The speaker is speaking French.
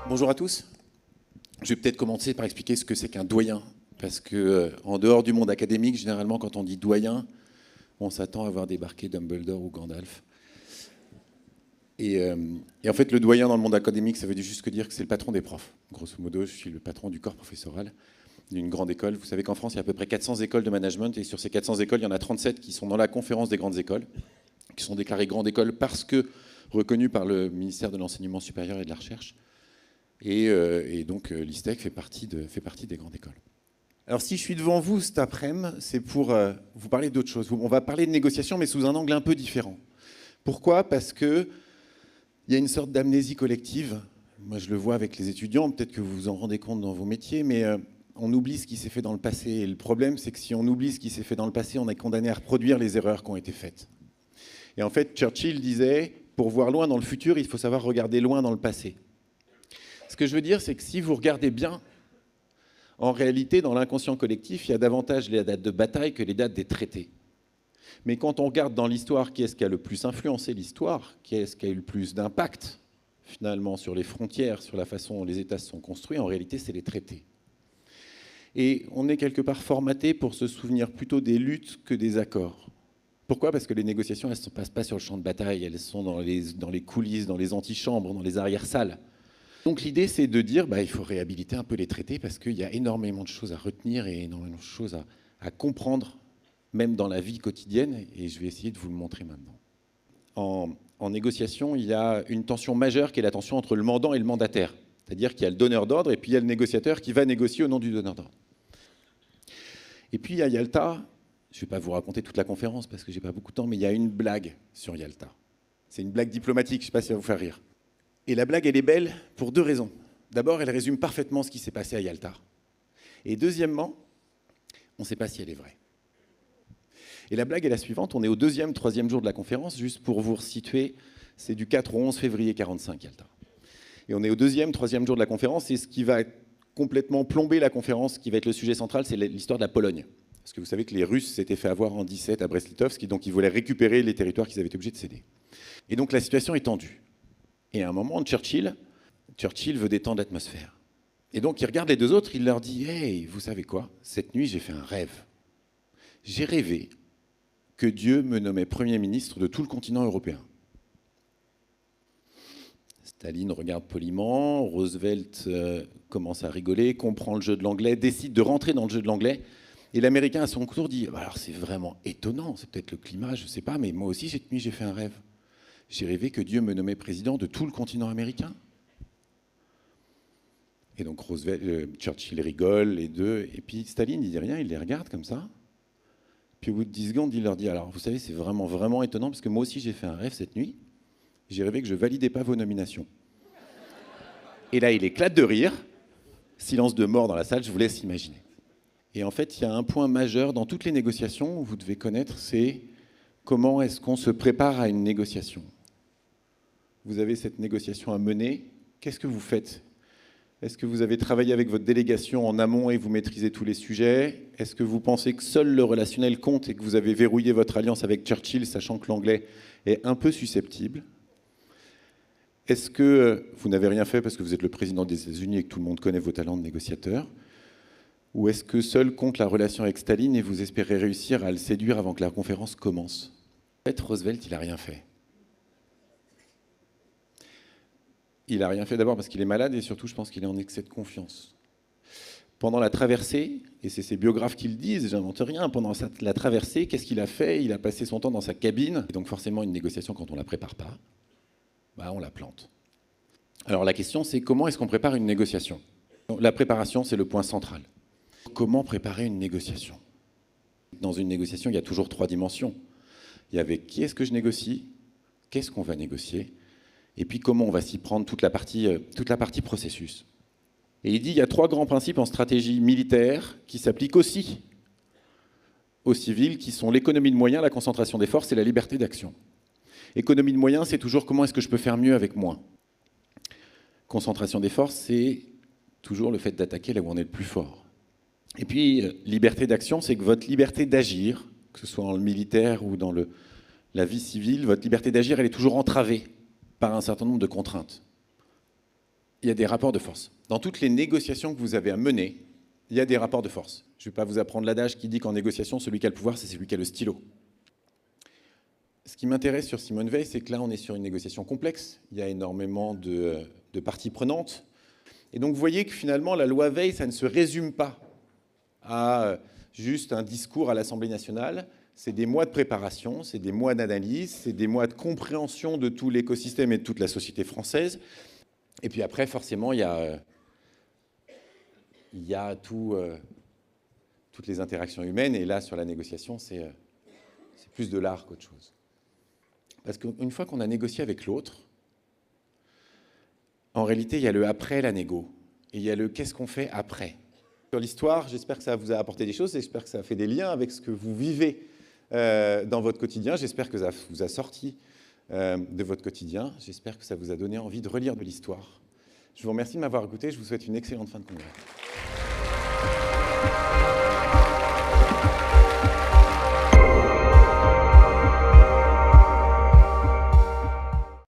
Bonjour à tous. Je vais peut-être commencer par expliquer ce que c'est qu'un doyen. Parce que en dehors du monde académique, généralement, quand on dit doyen, on s'attend à voir débarquer Dumbledore ou Gandalf. Et en fait, le doyen dans le monde académique, ça veut juste dire que c'est le patron des profs. Grosso modo, je suis le patron du corps professoral d'une grande école. Vous savez qu'en France, il y a à peu près 400 écoles de management. Et sur ces 400 écoles, il y en a 37 qui sont dans la conférence des grandes écoles, qui sont déclarées grandes écoles parce que reconnues par le ministère de l'Enseignement supérieur et de la Recherche. Et donc, l'ISTEC fait partie des grandes écoles. Alors, si je suis devant vous cet après-midi, c'est pour vous parler d'autre chose. On va parler de négociation, mais sous un angle un peu différent. Pourquoi ? Parce qu'il y a une sorte d'amnésie collective. Moi, je le vois avec les étudiants. Peut-être que vous vous en rendez compte dans vos métiers, mais on oublie ce qui s'est fait dans le passé. Et le problème, c'est que si on oublie ce qui s'est fait dans le passé, on est condamné à reproduire les erreurs qui ont été faites. Et en fait, Churchill disait, pour voir loin dans le futur, il faut savoir regarder loin dans le passé. Ce que je veux dire, c'est que si vous regardez bien, en réalité, dans l'inconscient collectif, il y a davantage les dates de bataille que les dates des traités. Mais quand on regarde dans l'histoire qui est-ce qui a le plus influencé l'histoire, qui est-ce qui a eu le plus d'impact, finalement, sur les frontières, sur la façon dont les États se sont construits, en réalité, c'est les traités. Et on est quelque part formaté pour se souvenir plutôt des luttes que des accords. Pourquoi ? Parce que les négociations, elles ne se passent pas sur le champ de bataille, elles sont dans les coulisses, dans les antichambres, dans les arrière-salles. Donc l'idée, c'est de dire il faut réhabiliter un peu les traités parce qu'il y a énormément de choses à retenir et énormément de choses à comprendre, même dans la vie quotidienne, et je vais essayer de vous le montrer maintenant. En négociation, il y a une tension majeure qui est la tension entre le mandant et le mandataire. C'est-à-dire qu'il y a le donneur d'ordre et puis il y a le négociateur qui va négocier au nom du donneur d'ordre. Et puis il y a Yalta. Je ne vais pas vous raconter toute la conférence parce que je n'ai pas beaucoup de temps, mais il y a une blague sur Yalta. C'est une blague diplomatique, je ne sais pas si ça va vous faire rire. Et la blague, elle est belle pour deux raisons. D'abord, elle résume parfaitement ce qui s'est passé à Yalta. Et deuxièmement, on ne sait pas si elle est vraie. Et la blague est la suivante. On est au deuxième, troisième jour de la conférence. Juste pour vous resituer, c'est du 4 au 11 février 1945, Yalta. Et on est au deuxième, troisième jour de la conférence. Et ce qui va complètement plomber la conférence, qui va être le sujet central, c'est l'histoire de la Pologne. Parce que vous savez que les Russes s'étaient fait avoir en 17 à Brest-Litovsk, donc ils voulaient récupérer les territoires qu'ils avaient été obligés de céder. Et donc la situation est tendue. Et à un moment, Churchill veut détendre l'atmosphère. Et donc il regarde les deux autres, il leur dit « Hey, vous savez quoi ? Cette nuit, j'ai fait un rêve. J'ai rêvé que Dieu me nommait Premier ministre de tout le continent européen. » Staline regarde poliment, Roosevelt commence à rigoler, comprend le jeu de l'anglais, décide de rentrer dans le jeu de l'anglais. Et l'Américain, à son tour, dit « Alors c'est vraiment étonnant, c'est peut-être le climat, je ne sais pas, mais moi aussi, cette nuit, j'ai fait un rêve. J'ai rêvé que Dieu me nommait président de tout le continent américain. » Et donc Churchill rigole, les deux, et puis Staline, il dit rien, il les regarde comme ça. Puis au bout de 10 secondes, il leur dit « Alors, vous savez, c'est vraiment, vraiment étonnant, parce que moi aussi, j'ai fait un rêve cette nuit. J'ai rêvé que je ne validais pas vos nominations. » Et là, il éclate de rire. Silence de mort dans la salle, je vous laisse imaginer. Et en fait, il y a un point majeur dans toutes les négociations, vous devez connaître, c'est comment est-ce qu'on se prépare à une négociation. Vous avez cette négociation à mener, qu'est-ce que vous faites ? Est-ce que vous avez travaillé avec votre délégation en amont et vous maîtrisez tous les sujets ? Est-ce que vous pensez que seul le relationnel compte et que vous avez verrouillé votre alliance avec Churchill, sachant que l'anglais est un peu susceptible ? Est-ce que vous n'avez rien fait parce que vous êtes le président des États-Unis et que tout le monde connaît vos talents de négociateur ? Ou est-ce que seul compte la relation avec Staline et vous espérez réussir à le séduire avant que la conférence commence ? En fait, Roosevelt, il n'a rien fait. Il n'a rien fait d'abord parce qu'il est malade et surtout, je pense qu'il est en excès de confiance. Pendant la traversée, et c'est ses biographes qui le disent, j'invente rien, pendant la traversée, qu'est-ce qu'il a fait ? Il a passé son temps dans sa cabine. Et donc forcément, une négociation, quand on ne la prépare pas, on la plante. Alors la question, c'est comment est-ce qu'on prépare une négociation ? La préparation, c'est le point central. Comment préparer une négociation ? Dans une négociation, il y a toujours 3 dimensions. Il y avait qui est-ce que je négocie ? Qu'est-ce qu'on va négocier ? Et puis comment on va s'y prendre toute la partie processus. Et il dit il y a 3 grands principes en stratégie militaire qui s'appliquent aussi aux civils, qui sont l'économie de moyens, la concentration des forces et la liberté d'action. Économie de moyens, c'est toujours comment est-ce que je peux faire mieux avec moins. Concentration des forces, c'est toujours le fait d'attaquer là où on est le plus fort. Et puis, liberté d'action, c'est que votre liberté d'agir, que ce soit dans le militaire ou dans la vie civile, votre liberté d'agir, elle est toujours entravée par un certain nombre de contraintes. il y a des rapports de force. Dans toutes les négociations que vous avez à mener, il y a des rapports de force. Je ne vais pas vous apprendre l'adage qui dit qu'en négociation, celui qui a le pouvoir, c'est celui qui a le stylo. Ce qui m'intéresse sur Simone Veil, c'est que là, on est sur une négociation complexe. Il y a énormément de parties prenantes. Et donc, vous voyez que finalement, la loi Veil, ça ne se résume pas à juste un discours à l'Assemblée nationale. C'est des mois de préparation, c'est des mois d'analyse, c'est des mois de compréhension de tout l'écosystème et de toute la société française. Et puis après, forcément, il y a toutes les interactions humaines. Et là, sur la négociation, c'est plus de l'art qu'autre chose. Parce qu'une fois qu'on a négocié avec l'autre, en réalité, il y a le après la négo. Et il y a le qu'est-ce qu'on fait après. Sur l'histoire, j'espère que ça vous a apporté des choses. J'espère que ça a fait des liens avec ce que vous vivez dans votre quotidien. J'espère que ça vous a sorti de votre quotidien. J'espère que ça vous a donné envie de relire de l'histoire. Je vous remercie de m'avoir écouté. Je vous souhaite une excellente fin de congrès.